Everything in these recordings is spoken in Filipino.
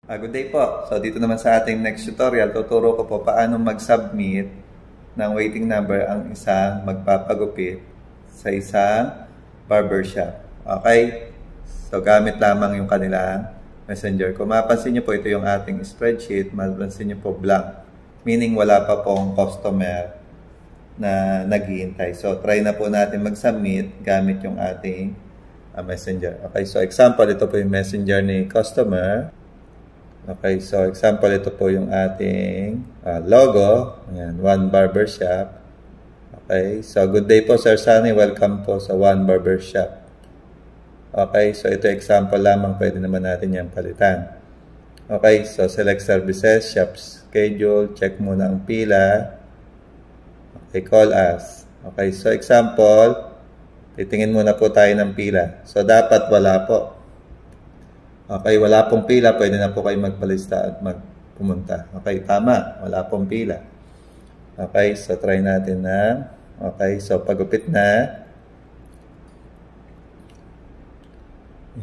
Good day po. So dito naman sa ating next tutorial, tuturo ko po paano mag-submit ng waiting number ang isang magpapagupit sa isang barbershop. Okay? So gamit lamang yung kanilang messenger. Kung mapansin nyo po, ito yung ating spreadsheet. Mapansin nyo po blank. Meaning wala pa pong customer na naghihintay. So try na po natin mag-submit gamit yung ating messenger. Okay? So example, ito po yung messenger ni customer. Okay, so example, ito po yung ating logo. Ayan, One Barbershop. Okay, so good day po Sir Sunny. Welcome po sa One Barbershop. Okay, so ito example lamang. Pwede naman natin yan palitan. Okay, so select services, shop schedule, check muna ang pila. Okay, call us. Okay, so example, titingin muna po tayo ng pila. So dapat wala po. Okay, wala pong pila, pwede na po kayo magpalista at magpumunta. Okay, tama, wala pong pila. Okay, so try natin na. Okay, so pagupit na.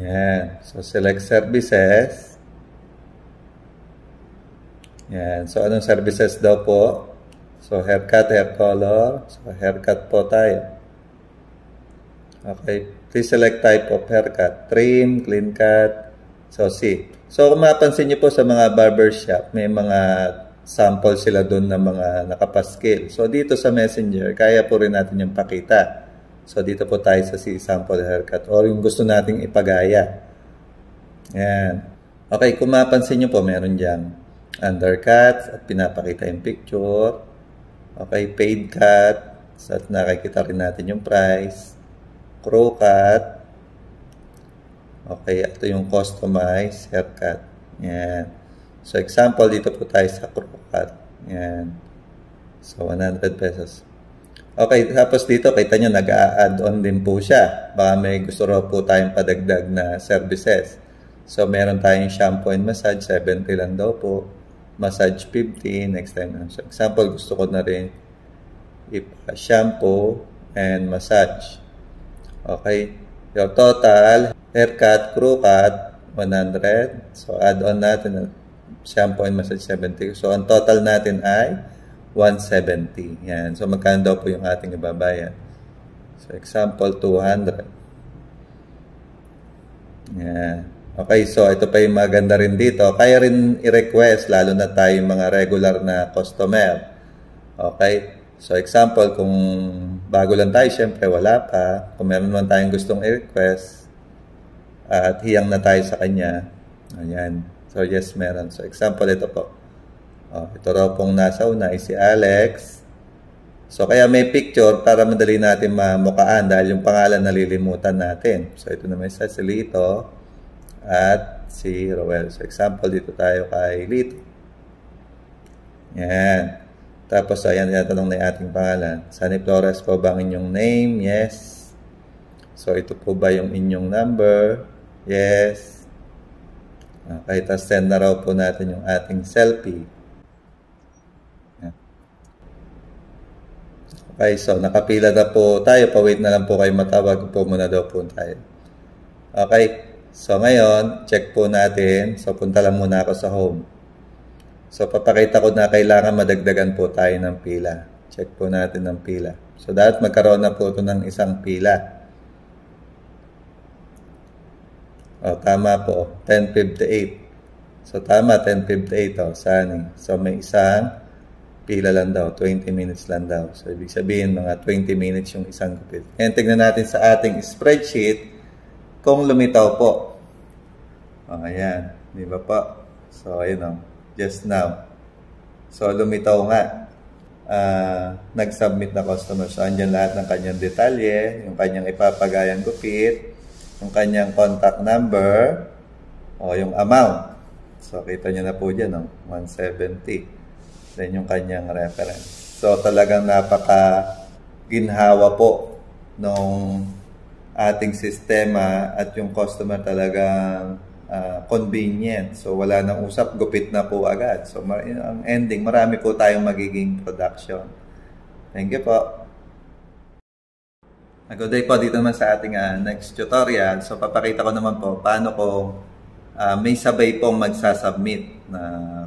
Yan, so select services. Yan, so anong services daw po? So haircut, hair color. So haircut po tayo. Okay, please select type of haircut. Trim, clean cut. So, see. So, kung mapansin niyo po sa mga barbershop, may mga sample sila doon na mga nakapaskil. So, dito sa Messenger, kaya po rin natin yung pakita. So, dito po tayo sa see sample haircut or yung gusto nating ipagaya. Yan. Okay, kung mapansin niyo po, meron diyang undercut at pinapakita yung picture. Okay, paid cut. So, at nakikita rin natin yung price. Crew cut. Okay, ito yung customized haircut. Yan. So, example, dito po tayo sa crew cut. Yan. So, 100 pesos. Okay, tapos dito, kita nyo, nag-a-add-on din po siya. Baka may gusto raw po tayong padagdag na services. So, meron tayong shampoo and massage, 70 lang daw po. Massage, 50. Next time. So, example, gusto ko na rin ipa-shampoo and massage. Okay. Your total, haircut, crew cut, 100. So, add-on natin shampoo and massage, 70. So, ang total natin ay 170. Yan. So, magkano daw po yung ating ibabayan? So, example, 200. Yan. Okay, so ito pa yung maganda rin dito. Kaya rin i-request, lalo na tayo mga regular na customer. Okay. So, example, kung bago lang tayo, syempre wala pa. Kung meron naman tayong gustong i-request at hiyang na tayo sa kanya. Ayan. So, yes, meron. So, example, ito po. Ito raw pong nasa una ay si Alex. So, kaya may picture para madali natin mamukaan dahil yung pangalan nalilimutan natin. So, ito naman sa si Lito at si Roel. So, example, dito tayo kay Lito. Ayan. Tapos, ayan, tinatanong na yung ating pangalan. Sunny Flores po ba ang inyong name? Yes. So, ito po ba yung inyong number? Yes. Okay, tapos send na raw po natin yung ating selfie. Okay, so, nakapila na po tayo. Pa-wait na lang po kayo matawag po muna daw po tayo. Okay, so ngayon, check po natin. So, punta lang muna ako sa home. So, papakita ko na kailangan madagdagan po tayo ng pila. Check po natin ng pila. So, dapat magkaroon na po ito ng isang pila. Tama po. 10:58. So, tama. 10:58. Sunny. So, may isang pila lang daw. 20 minutes lang daw. So, ibig sabihin, mga 20 minutes yung isang gupit. Ngayon, tignan natin sa ating spreadsheet kung lumitaw po. Ayan. Di ba po? So, ayun o. Just now. So, lumitaw nga. Nag-submit na customer. So, andyan lahat ng kanyang detalye, yung kanyang ipapagayang gupit, yung kanyang contact number, o yung amount. So, kita nyo na po dyan, no? 170. Then, yung kanyang reference. So, talagang napaka-ginhawa po nung ating sistema at yung customer talagang convenient. So, wala nang usap, gupit na po agad. So, ang ending, marami po tayong magiging production. Thank you po. Good day po dito naman sa ating next tutorial. So, papakita ko naman po paano ko may sabay pong magsasubmit na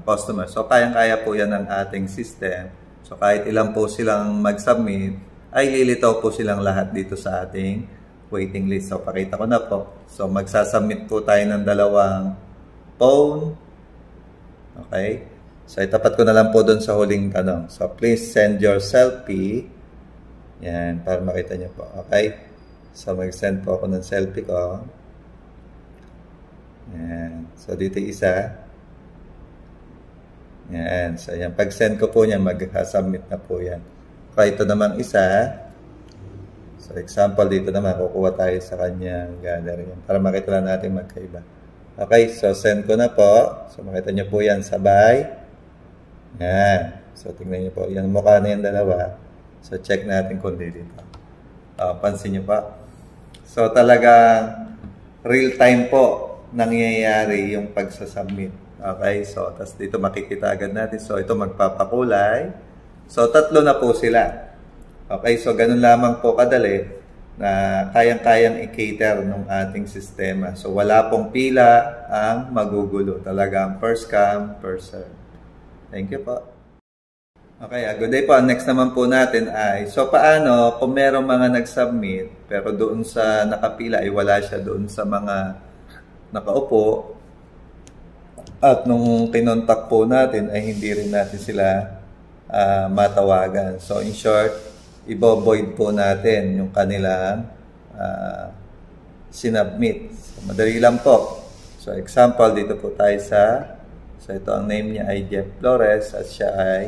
customer. So, kayang-kaya po yan ng ating system. So, kahit ilan po silang mag-submit, ay lilitaw po silang lahat dito sa ating waiting list. So, pakita ko na po. So, magsasubmit po tayo ng dalawang phone. Okay? So, itapat ko na lang po doon sa huling tanong. So, please send your selfie. Yan, para makita nyo po. Okay? So, mag-send po ako ng selfie ko. Yan. So, dito isa. Yan. So, yan. Pag-send ko po niyan, mag-submit na po yan. Okay, ito naman isa. So, example, dito naman, kukuha tayo sa kanyang gathering. Para makita lang natin magkaiba. Okay, so, send ko na po. So, makita nyo po yan sabay. Yan. So, tingnan nyo po. Yan, mukha na yung dalawa. So, check natin kung dito. Pansin nyo pa. So, talagang real-time po nangyayari yung pagsasubmit. Okay? So, tas dito makikita agad natin. So, ito magpapakulay. So, tatlo na po sila. Okay? So, ganun lamang po kadali na kayang-kayang i-cater ng ating sistema. So, wala pong pila ang magugulo. Talagang first come, first serve. Thank you po. Okay, good day po. Next naman po natin ay, so paano kung merong mga nag-submit, pero doon sa nakapila ay wala siya doon sa mga nakaupo, at nung kinontak po natin ay hindi rin natin sila matawagan. So in short, i-void po natin yung kanilang sinubmit. So, madali lang po. So example, dito po tayo so ito ang name niya ay Jeff Flores at siya ay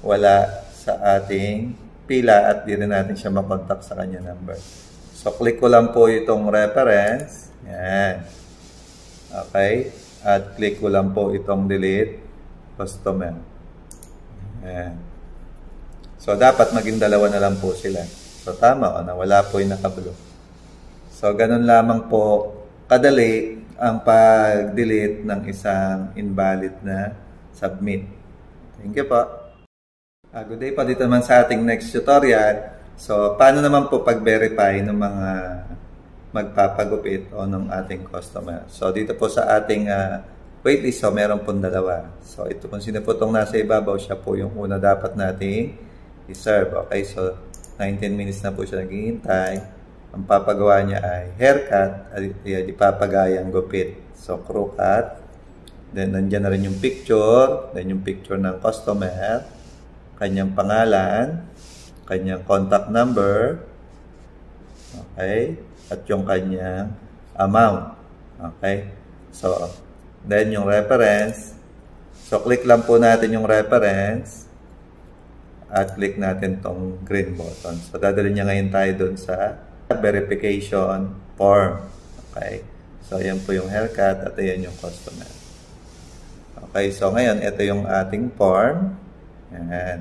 wala sa ating pila at di rin natin siya makontak sa kanya number. So, click ko lang po itong reference. Yan. Okay. At click ko lang po itong delete customer. Yan. So, dapat maging dalawa na lang po sila. So, tama o na wala po yung nakablock. So, ganun lamang po kadali ang pag-delete ng isang invalid na submit. Thank you po. Good day po. Dito naman sa ating next tutorial. So, paano naman po pag-verify ng mga magpapagupit o ng ating customer. So, dito po sa ating waitlist, so meron pong dalawa. So, ito po sino po itong nasa ibabaw, siya po yung una dapat nating i-serve. Okay, so 19 minutes na po siya naghihintay. Ang papagawa niya ay haircut at ipapagayang gupit. So, crew cut. Then, nandiyan na rin yung picture. Then, yung picture ng customer. Kanyang pangalan. Kanyang contact number. Okay. At yung kanyang amount. Okay. So, then yung reference. So, click lang po natin yung reference. At click natin tong green button. So, dadalhin niya ngayon tayo dun sa verification form. Okay. So, ayan po yung haircut at ayan yung customer. Okay. So, ngayon, ito yung ating form. Ayan.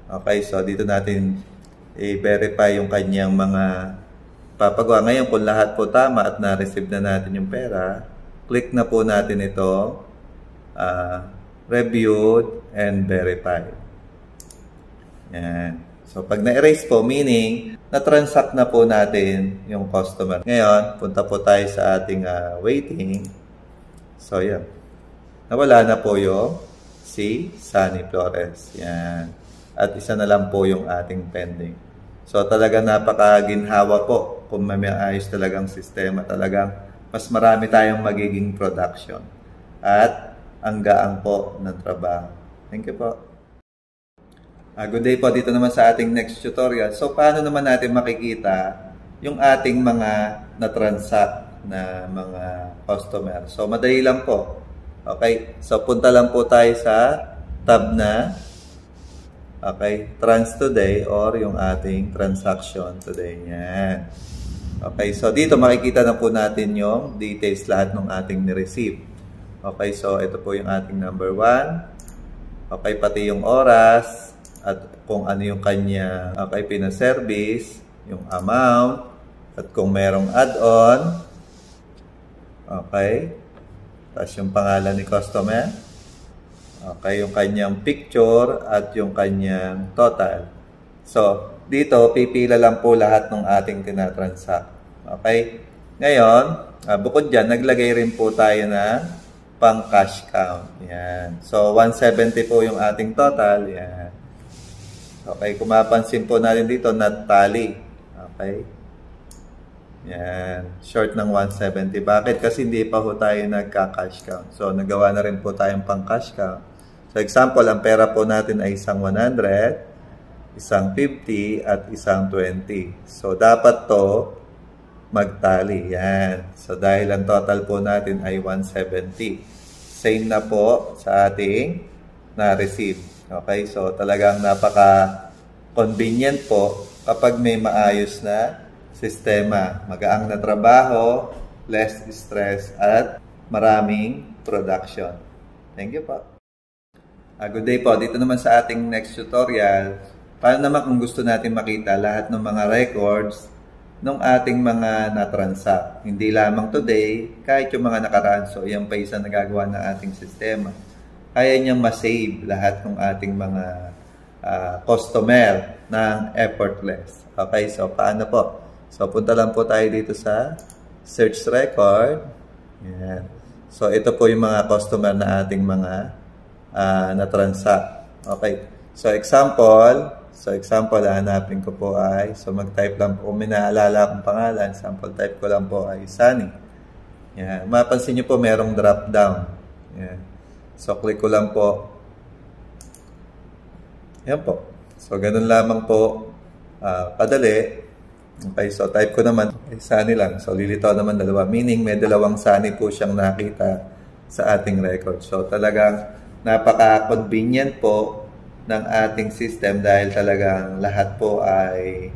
Okay. So, dito natin i-verify yung kanyang mga papagawa. Ngayon, kung lahat po tama at na-receive na natin yung pera, click na po natin ito, reviewed and verified. Ayan. So, pag na-erase po, meaning, na-transact na po natin yung customer. Ngayon, punta po tayo sa ating waiting. So, yan. Nawala na po yung si Sunny Flores. Yan. At isa na lang po yung ating pending. So, talaga napakaginhawa po. Kung may ayos talagang sistema, talagang mas marami tayong magiging production. At ang gaang po ng trabaho. Thank you po. Good day po. Dito naman sa ating next tutorial. So, paano naman natin makikita yung ating mga na-transact na mga customer? So, madali lang po. Okay? So, punta lang po tayo sa tab na Trans Today or yung ating transaction today. Yan. Okay. So, dito makikita na po natin yung details lahat ng ating ni-receive. Okay. So, ito po yung ating number 1. Okay. Pati yung oras. At kung ano yung kanya pinaservice, yung amount, at kung merong add-on, okay, tapos yung pangalan ni customer, okay, yung kanyang picture, at yung kanyang total. So, dito, pipila lang po lahat ng ating tinatransact. Okay? Ngayon, bukod dyan, naglagay rin po tayo ng pang cash count. Yan. So, 170 po yung ating total. Yan. Okay, kung mapansin po natin dito, not tally. Okay. Yan. Short ng 170. Bakit? Kasi hindi pa po tayo nagka-cash count. So, nagawa na rin po tayong pang cash count. So, example, ang pera po natin ay isang 100, isang 50, at isang 20. So, dapat to magtali. Yan. So, dahil ang total po natin ay 170. Same na po sa ating na-receive. Okay? So, talagang napaka-convenient po kapag may maayos na sistema. Magaang na trabaho, less stress, at maraming production. Thank you po. Good day po. Dito naman sa ating next tutorial, paano naman kung gusto natin makita lahat ng mga records ng ating mga na-transact. Hindi lamang today, kahit yung mga nakaraan. So, yan pa isang nagagawa ng ating sistema. Kaya niyang ma-save lahat ng ating mga customer ng effortless. Okay, so paano po? So, punta lang po tayo dito sa search record. Yan. So, ito po yung mga customer na ating mga na-transact. Okay. So, example, hanapin ko po ay, so mag-type lang po, kung may naalala akong pangalan, sample type ko lang po ay Sunny. Yan. Mapansin nyo po, merong drop down. Yan. So, click ko lang po. Yan po. So, ganun lamang po, kadali. Okay, so type ko naman, Sunny lang. So, lilitaw naman dalawa. Meaning, may dalawang Sunny po siyang nakita sa ating record. So, talagang napaka-convenient po ng ating system dahil talagang lahat po ay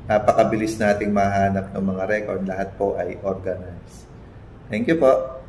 napakabilis nating mahanap ng mga record. Lahat po ay organized. Thank you po.